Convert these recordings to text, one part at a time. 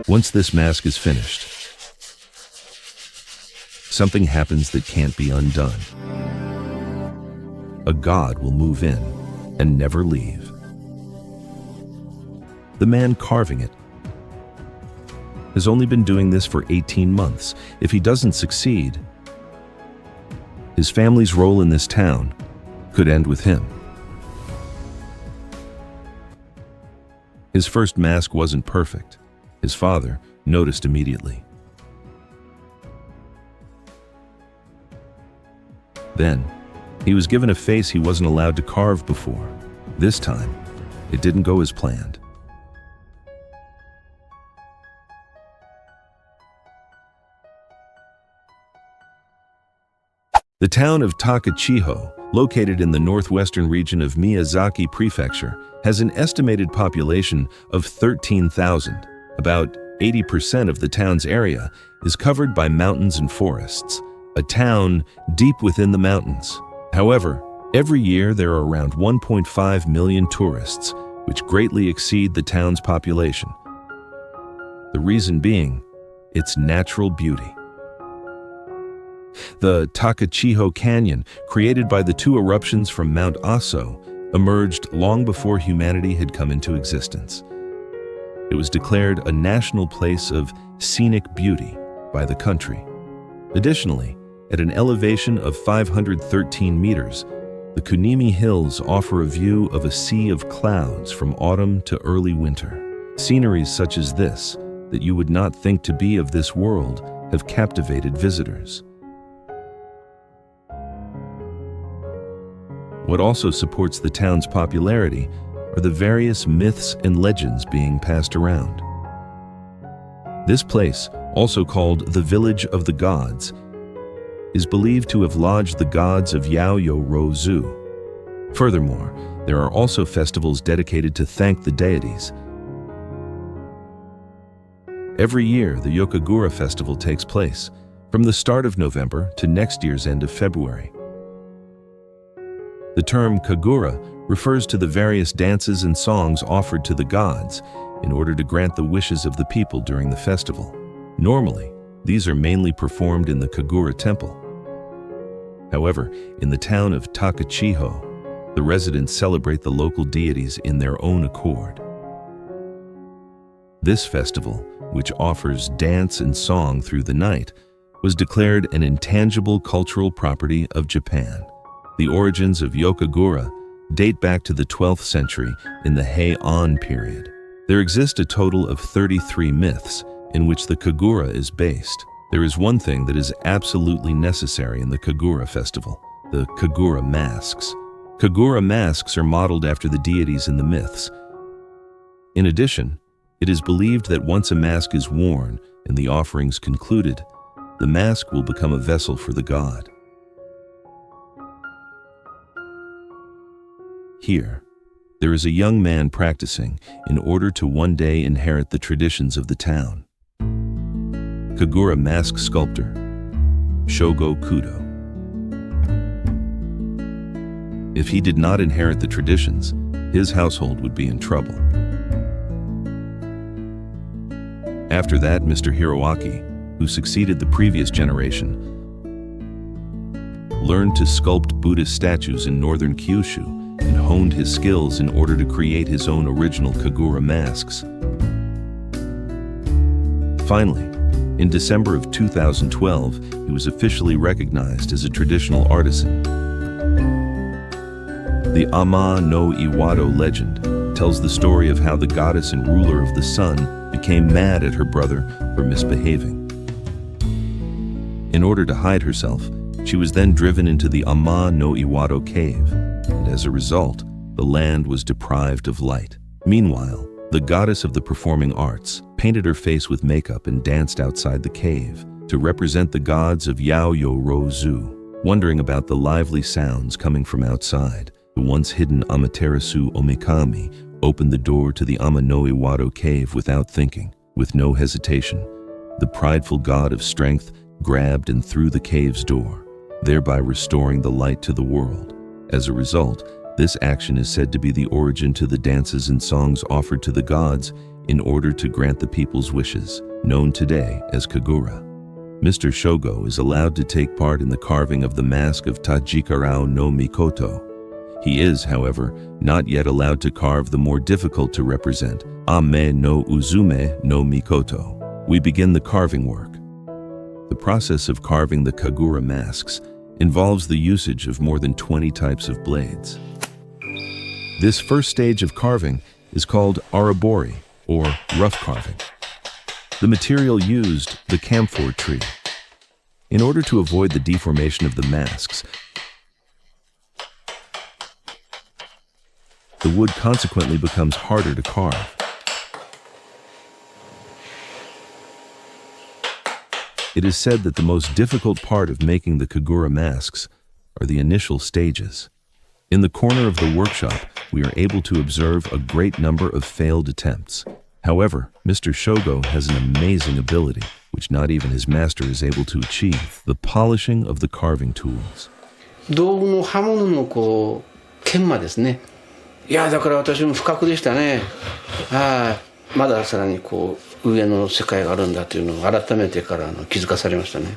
Once this mask is finished, something happens that can't be undone. A god will move in and never leave. The man carving it has only been doing this for 18 months. If he doesn't succeed, his family's role in this town could end with him. His first mask wasn't perfect. His father noticed immediately. Then, he was given a face he wasn't allowed to carve before. This time, it didn't go as planned. The town of Takachiho, located in the northwestern region of Miyazaki Prefecture, has an estimated population of 13,000. About 80% of the town's area is covered by mountains and forests, a town deep within the mountains. However, every year there are around 1.5 million tourists, which greatly exceed the town's population. The reason being its natural beauty. The Takachiho Canyon, created by the two eruptions from Mount Aso, emerged long before humanity had come into existence. It was declared a national place of scenic beauty by the country. Additionally, at an elevation of 513 meters, the Kunimi Hills offer a view of a sea of clouds from autumn to early winter. Sceneries such as this, that you would not think to be of this world, have captivated visitors. What also supports the town's popularity are the various myths and legends being passed around. This place, also called the Village of the Gods, is believed to have lodged the gods of Yaoyo-Rozu. Furthermore, there are also festivals dedicated to thank the deities. Every year, the Yokagura Festival takes place, from the start of November to next year's end of February. The term Kagura refers to the various dances and songs offered to the gods in order to grant the wishes of the people during the festival. Normally, these are mainly performed in the Kagura temple. However, in the town of Takachiho, the residents celebrate the local deities in their own accord. This festival, which offers dance and song through the night, was declared an intangible cultural property of Japan. The origins of Yokagura date back to the 12th century in the Heian period. There exist a total of 33 myths in which the Kagura is based. There is one thing that is absolutely necessary in the Kagura festival: the Kagura masks. Kagura masks are modeled after the deities in the myths. In addition, it is believed that once a mask is worn and the offerings concluded, the mask will become a vessel for the god. Here, there is a young man practicing in order to one day inherit the traditions of the town. Kagura mask sculptor, Shogo Kudo. If he did not inherit the traditions, his household would be in trouble. After that, Mr. Hiroaki, who succeeded the previous generation, learned to sculpt Buddhist statues in northern Kyushu and honed his skills in order to create his own original Kagura masks. Finally, in December of 2012, he was officially recognized as a traditional artisan. The Ama no Iwado legend tells the story of how the goddess and ruler of the sun became mad at her brother for misbehaving. In order to hide herself, she was then driven into the Ama no Iwado cave, and as a result, the land was deprived of light. Meanwhile, the goddess of the performing arts painted her face with makeup and danced outside the cave to represent the gods of Yaoyo-Rozu. Wondering about the lively sounds coming from outside, the once hidden Amaterasu Omikami opened the door to the Ama no Iwado cave without thinking. With no hesitation, the prideful god of strength grabbed and threw the cave's door, thereby restoring the light to the world. As a result, this action is said to be the origin to the dances and songs offered to the gods in order to grant the people's wishes, known today as Kagura. Mr. Shogo is allowed to take part in the carving of the mask of Tajikarao no Mikoto. He is, however, not yet allowed to carve the more difficult to represent Ame no Uzume no Mikoto. We begin the carving work. The process of carving the Kagura masks involves the usage of more than 20 types of blades. This first stage of carving is called arabori, or rough carving. The material used, the camphor tree. In order to avoid the deformation of the masks, the wood consequently becomes harder to carve. It is said that the most difficult part of making the Kagura masks are the initial stages. In the corner of the workshop, we are able to observe a great number of failed attempts. However, Mr. Shogo has an amazing ability, which not even his master is able to achieve, the polishing of the carving tools. 道具の刃物の研磨ですね。いやだから私も不覚でしたね。まださらに上の世界があるんだというのを改めてから気づかされましたね。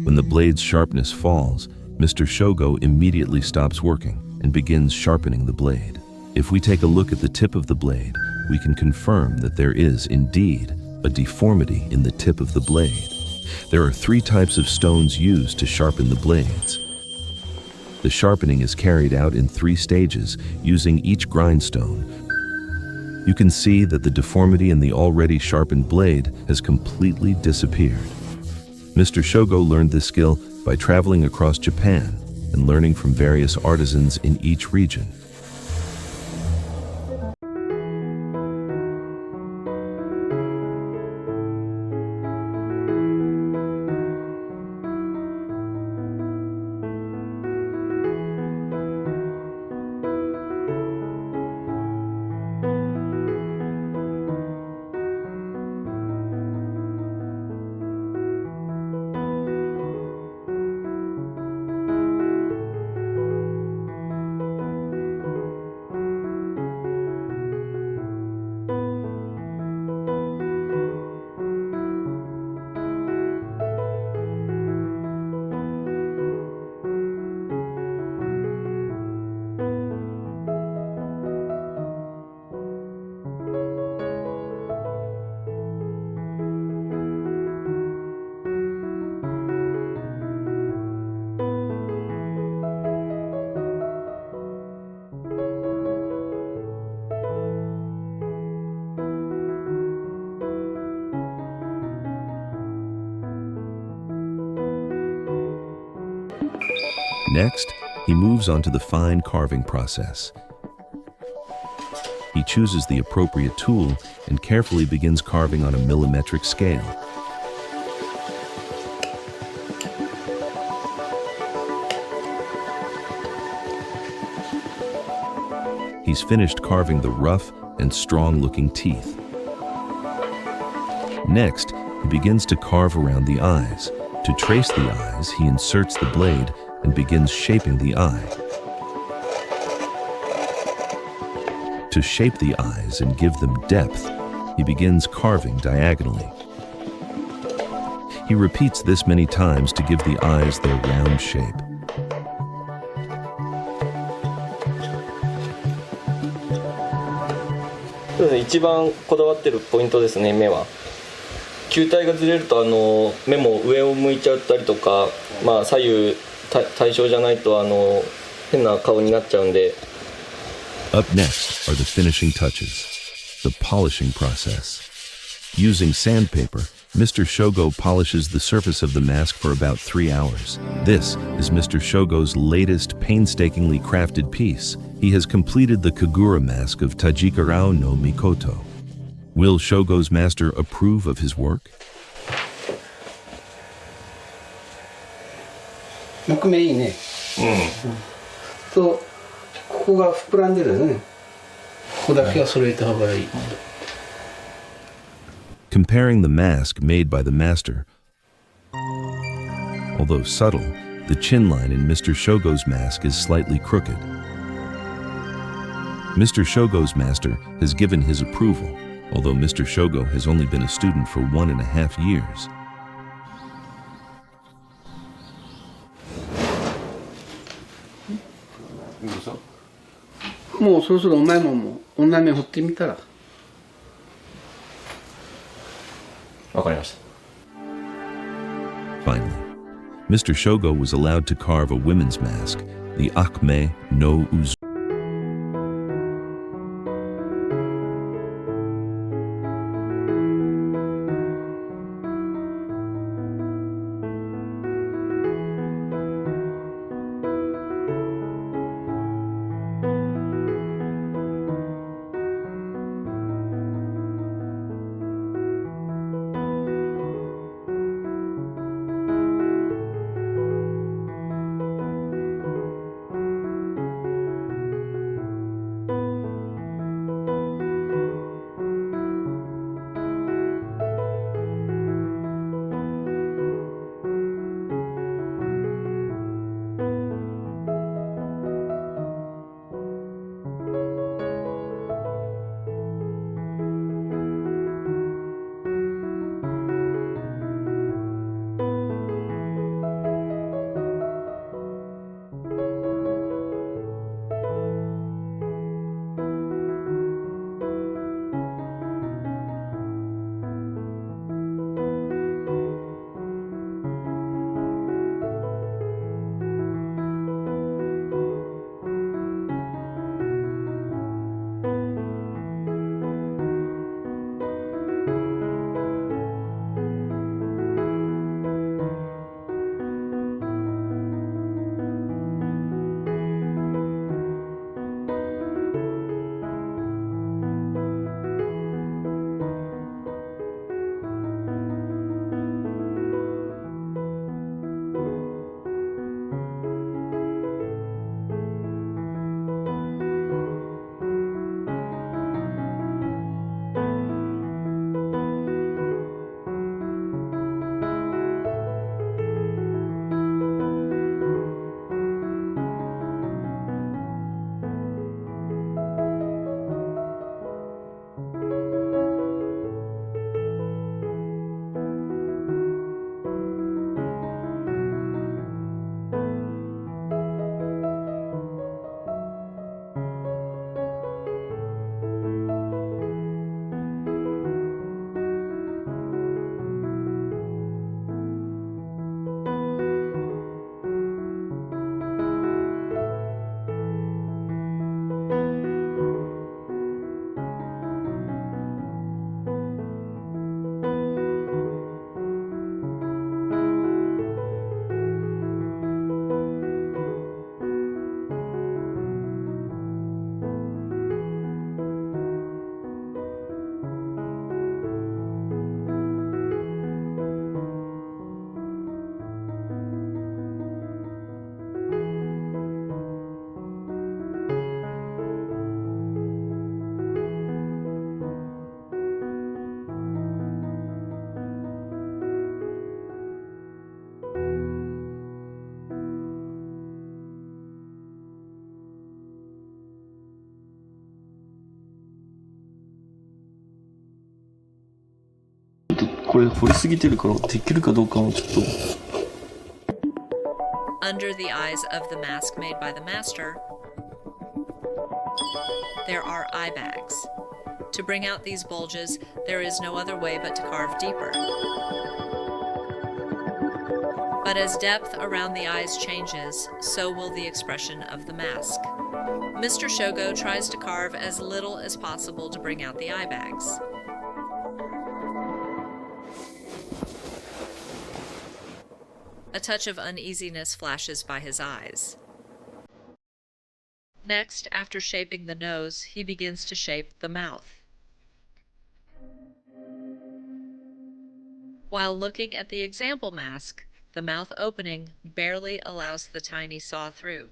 When the blade's sharpness falls, Mr. Shogo immediately stops working and begins sharpening the blade. If we take a look at the tip of the blade, we can confirm that there is indeed a deformity in the tip of the blade. There are 3 types of stones used to sharpen the blades. The sharpening is carried out in 3 stages using each grindstone. You can see that the deformity in the already sharpened blade has completely disappeared. Mr. Shogo learned this skill by traveling across Japan and learning from various artisans in each region. Next, he moves on to the fine carving process. He chooses the appropriate tool and carefully begins carving on a millimetric scale. He's finished carving the rough and strong-looking teeth. Next, he begins to carve around the eyes. To trace the eyes, he inserts the blade and begins shaping the eye. To shape the eyes and give them depth, he begins carving diagonally. He repeats this many times to give the eyes their round shape.そうですね、一番こだわってるポイントですね、目は。球体がずれると目も上を向いちゃったりとか、左右対称じゃないと変な顔になっちゃうんで。Up next are the finishing touches, the polishing process. Using sandpaper, Mr. Shogo polishes the surface of the mask for about 3 hours. This is Mr. Shogo's latest painstakingly crafted piece. He has completed the Kagura mask of Tajikarao no Mikoto. Will Shogo's master approve of his work? 木目いいね。ここが膨らんでるよね。ここだけは揃えた方がいい。Comparing the mask made by the master, although subtle, the chin line in Mr. Shogo's mask is slightly crooked. Mr. Shogo's master has given his approval, although Mr. Shogo has only been a student for 1.5 years.もうそろそろお前も女目掘ってみたら。わかりました。Finally, Mr. Shogo was allowed to carve a women's mask, the Akme no Uzu. Under the eyes of the mask made by the master, there are eye bags. To bring out these bulges, there is no other way but to carve deeper. But as depth around the eyes changes, so will the expression of the mask. Mr. Shogo tries to carve as little as possible to bring out the eye bags. A touch of uneasiness flashes by his eyes. Next, after shaping the nose, he begins to shape the mouth. While looking at the example mask, the mouth opening barely allows the tiny saw through.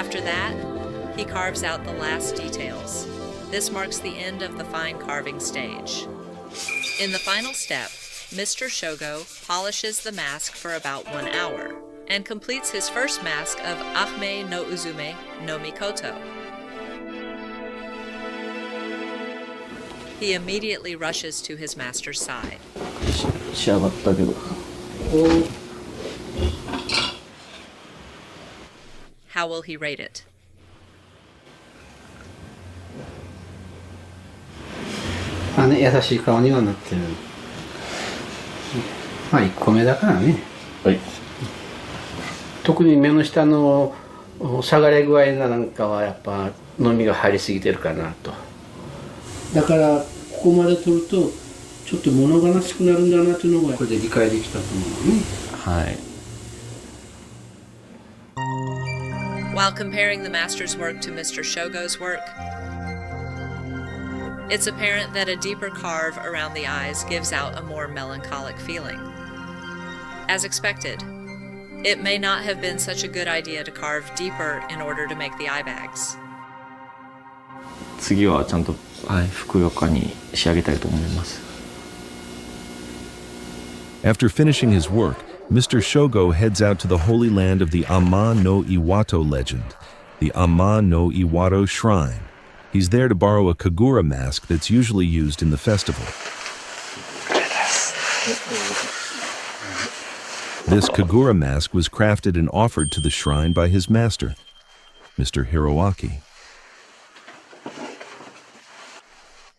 After that, he carves out the last details. This marks the end of the fine carving stage. In the final step, Mr. Shogo polishes the mask for about 1 hour and completes his first mask of Ahme no Uzume no Mikoto. He immediately rushes to his master's side. 仕上がったけど。 How will he rate it? まあね、優しい顔にはなってる。まあ1個目だからね。はい。特に目の下の下がれ具合なんかはやっぱのみが入りすぎてるかなと。だからここまで取るとちょっと物悲しくなるんだなというのがこれで理解できたと思うね。はい。 While comparing the master's work to Mr. Shogo's work, it's apparent that a deeper carve around the eyes gives out a more melancholic feeling. As expected, it may not have been such a good idea to carve deeper in order to make the eye bags. 次はちゃんと、はい、ふくよかに仕上げたいと思います。 After finishing his work, Mr. Shogo heads out to the holy land of the Amma no Iwato legend, the Amma no Iwato shrine. He's there to borrow a Kagura mask that's usually used in the festival. This Kagura mask was crafted and offered to the shrine by his master, Mr. Hiroaki.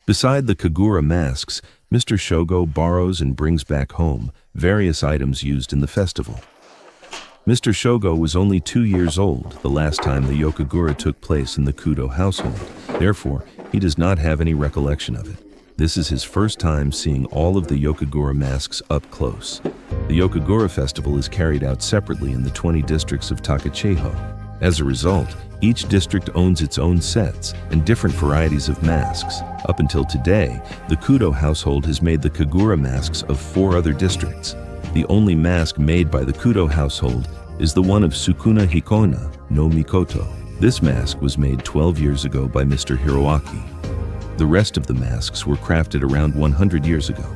Beside the Kagura masks, Mr. Shogo borrows and brings back home various items used in the festival. Mr. Shogo was only 2 years old the last time the Yokagura took place in the Kudo household. Therefore, he does not have any recollection of it. This is his first time seeing all of the Yokagura masks up close. The Yokagura Festival is carried out separately in the 20 districts of Takachiho. As a result, each district owns its own sets and different varieties of masks. Up until today, the Kudo household has made the Kagura masks of 4 other districts. The only mask made by the Kudo household is the one of Sukuna Hikona no Mikoto. This mask was made 12 years ago by Mr. Hiroaki. The rest of the masks were crafted around 100 years ago.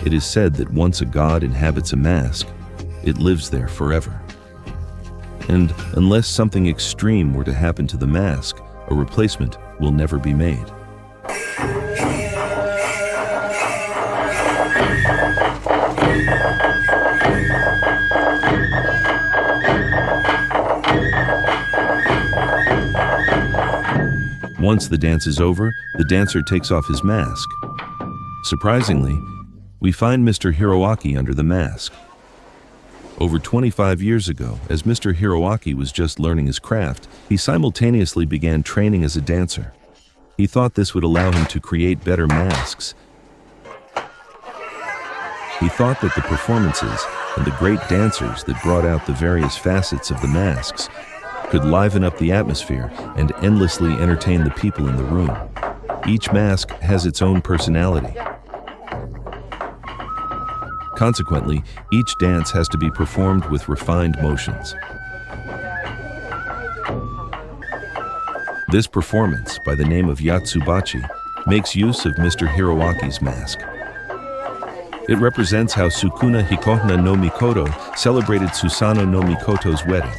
It is said that once a god inhabits a mask, it lives there forever. And unless something extreme were to happen to the mask, a replacement will never be made. Once the dance is over, the dancer takes off his mask. Surprisingly, we find Mr. Hiroaki under the mask. Over 25 years ago, as Mr. Hiroaki was just learning his craft, he simultaneously began training as a dancer. He thought this would allow him to create better masks. He thought that the performances and the great dancers that brought out the various facets of the masks could liven up the atmosphere and endlessly entertain the people in the room. Each mask has its own personality. Consequently, each dance has to be performed with refined motions. This performance, by the name of Yatsubachi, makes use of Mr. Hiroaki's mask. It represents how Sukuna Hikona no Mikoto celebrated Susanoo no Mikoto's wedding.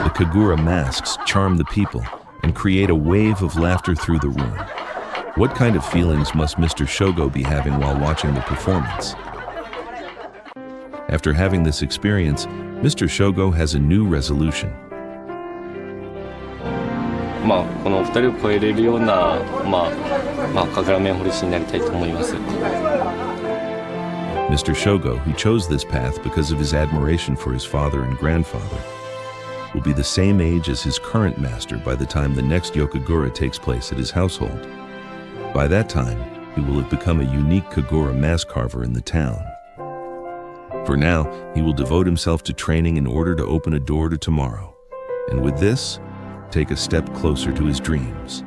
The Kagura masks charm the people and create a wave of laughter through the room. What kind of feelings must Mr. Shogo be having while watching the performance? After having this experience, Mr. Shogo has a new resolution. この2人を超えれるような、神楽面彫り師になりたいと思います。 Mr. Shogo, who chose this path because of his admiration for his father and grandfather, will be the same age as his current master by the time the next Yokagura takes place at his household. By that time, he will have become a unique Kagura mask carver in the town. For now, he will devote himself to training in order to open a door to tomorrow, and with this, take a step closer to his dreams.